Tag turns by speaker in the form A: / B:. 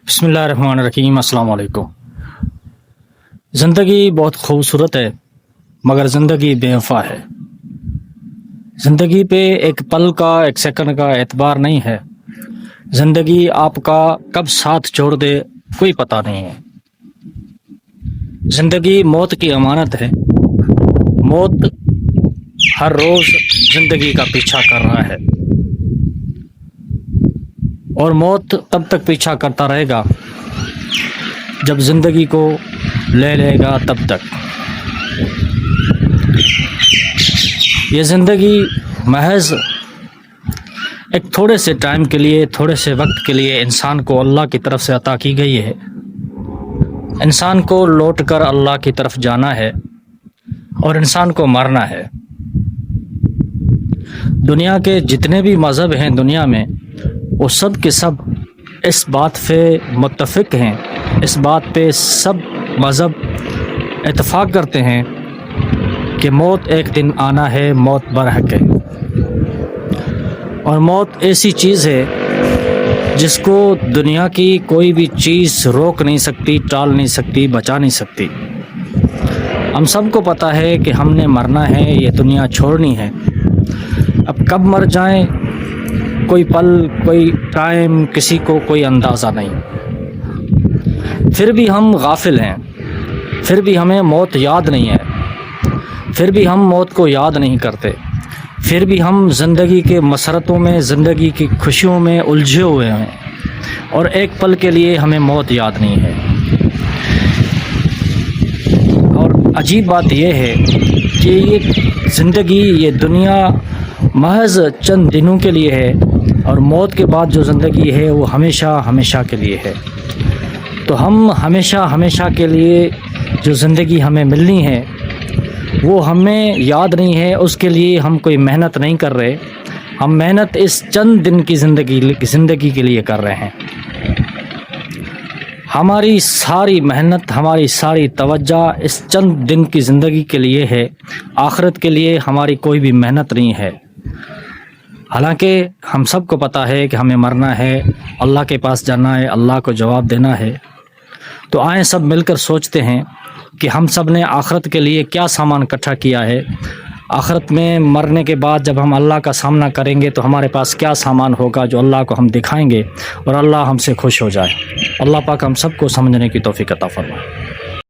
A: بسم اللہ الرحمن الرحیم۔ السلام علیکم۔ زندگی بہت خوبصورت ہے مگر زندگی بے وفا ہے۔ زندگی پہ ایک پل کا ایک سیکنڈ کا اعتبار نہیں ہے۔ زندگی آپ کا کب ساتھ چھوڑ دے کوئی پتہ نہیں ہے۔ زندگی موت کی امانت ہے۔ موت ہر روز زندگی کا پیچھا کر رہا ہے اور موت تب تک پیچھا کرتا رہے گا جب زندگی کو لے لے گا تب تک۔ یہ زندگی محض ایک تھوڑے سے ٹائم کے لیے، تھوڑے سے وقت کے لیے انسان کو اللہ کی طرف سے عطا کی گئی ہے۔ انسان کو لوٹ کر اللہ کی طرف جانا ہے اور انسان کو مرنا ہے۔ دنیا کے جتنے بھی مذہب ہیں دنیا میں، وہ سب کے سب اس بات پہ متفق ہیں، اس بات پہ سب مذہب اتفاق کرتے ہیں کہ موت ایک دن آنا ہے، موت برحق ہے۔ اور موت ایسی چیز ہے جس کو دنیا کی کوئی بھی چیز روک نہیں سکتی، ٹال نہیں سکتی، بچا نہیں سکتی۔ ہم سب کو پتہ ہے کہ ہم نے مرنا ہے، یہ دنیا چھوڑنی ہے۔ اب کب مر جائیں کوئی پل، کوئی ٹائم، کسی کو کوئی اندازہ نہیں۔ پھر بھی ہم غافل ہیں، پھر بھی ہمیں موت یاد نہیں ہے، پھر بھی ہم موت کو یاد نہیں کرتے، پھر بھی ہم زندگی کے مسرتوں میں، زندگی کی خوشیوں میں الجھے ہوئے ہیں اور ایک پل کے لیے ہمیں موت یاد نہیں ہے۔ اور عجیب بات یہ ہے کہ یہ زندگی، یہ دنیا محض چند دنوں کے لیے ہے اور موت کے بعد جو زندگی ہے وہ ہمیشہ ہمیشہ کے لیے ہے۔ تو ہم ہمیشہ ہمیشہ کے لیے جو زندگی ہمیں ملنی ہے وہ ہمیں یاد نہیں ہے، اس کے لیے ہم کوئی محنت نہیں کر رہے۔ ہم محنت اس چند دن کی زندگی کے لیے کر رہے ہیں۔ ہماری ساری محنت، ہماری ساری توجہ اس چند دن کی زندگی کے لیے ہے، آخرت کے لیے ہماری کوئی بھی محنت نہیں ہے۔ حالانکہ ہم سب کو پتہ ہے کہ ہمیں مرنا ہے، اللہ کے پاس جانا ہے، اللہ کو جواب دینا ہے۔ تو آئیں سب مل کر سوچتے ہیں کہ ہم سب نے آخرت کے لیے کیا سامان اکٹھا کیا ہے۔ آخرت میں مرنے کے بعد جب ہم اللہ کا سامنا کریں گے تو ہمارے پاس کیا سامان ہوگا جو اللہ کو ہم دکھائیں گے اور اللہ ہم سے خوش ہو جائے۔ اللہ پاک ہم سب کو سمجھنے کی توفیق عطا فرمائے۔